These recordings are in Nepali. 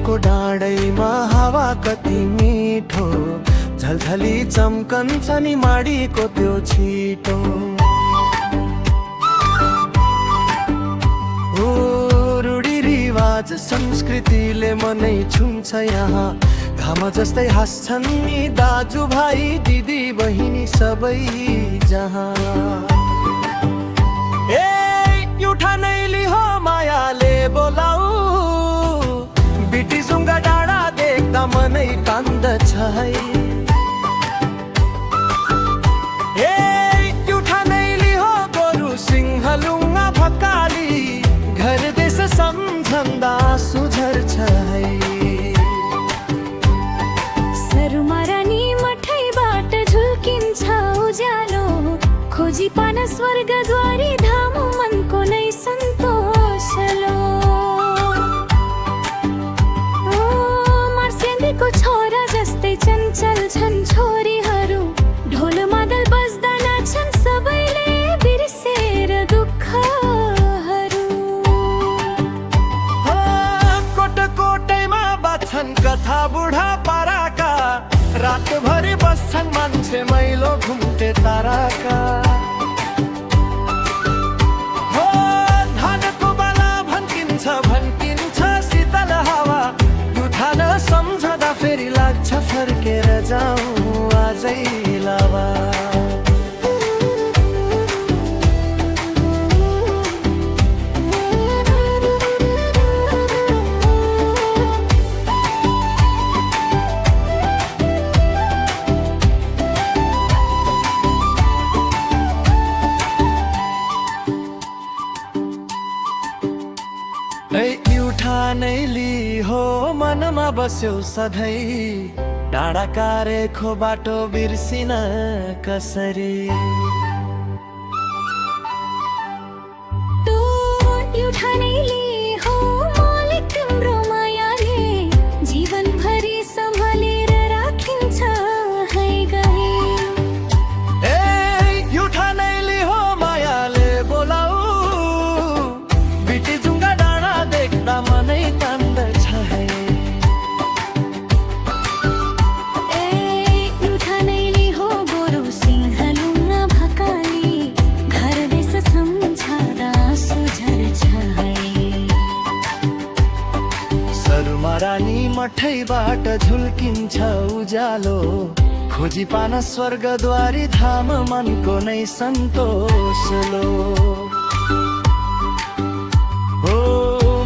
को डाँडैमा हावा कति मिठो, झलझली चम्कन्छ नि माडीको त्यो छिटो। रूढिरिवाज संस्कृतिले मनै छुन्छ यहाँ, घाम जस्तै हाँस्छन् नि दाजुभाइ दिदी बहिनी सबै जहाँ। ए उठानैली हो मायाले बोलाऊ, बिटीजुङ्गा डाँडा देख्दा मनै कान्दछ है। ए उठानैली हो गोरु सिंहलुङ्गा भकाली, घर देश सम्झन्दा सुझर्छ है। सरुमारानी मठैबाट झुल्किन्छ उज्यालो, खोजी पान स्वर्गद्वारी धाम मनको नै सन्तोषलो। मार्सेलीको छोरा जस्तै चञ्चल छन् छोरीहरू, ढोल मादल बज्दा नाच्छन् सबैले बिर्सेर दुःखहरू। कोटैमा बाँच्छन् कथा बुढा पाराका, रातभरि बस्छन् मान्छे मैलो घुम्टे ताराका। हो धानको बाला भन्किन्छ शीतल हावा, उठान सम्झदा फेरि लाग्छ फर्केर जाउँ आजै लावा। उठानैली हो मनमा बस्यौ सधैँ, डाँडाका रेखो बाटो बिर्सिन कसरी। उठानैली हो मालिक तिम्रो मायाले, जीवनभरि सम्हालेर राखिन्छ है गए। ए उठानैली हो मायाले बोलाऊ, बिटीजुङ्गा डाँडा देख्दा मनै कान्दछ है। ए उठानैली हो गोरु सिंहलुङ्गा भकाली, घर देश सम्झदा सुझर्छ है। सरुमारानी मठैबाट झुल्किन्छ उज्यालो, खोजी पान स्वर्गद्वारी धाम मनको नै सन्तोषलो। हो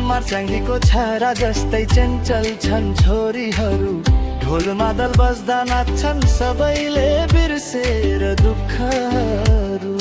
मार्चाङ्गीको छारा जस्तै चञ्चल छन् छोरीहरू, ढोल मादल बज्दा नाच्छन् सबैले बिर्सेर दुःखहरू।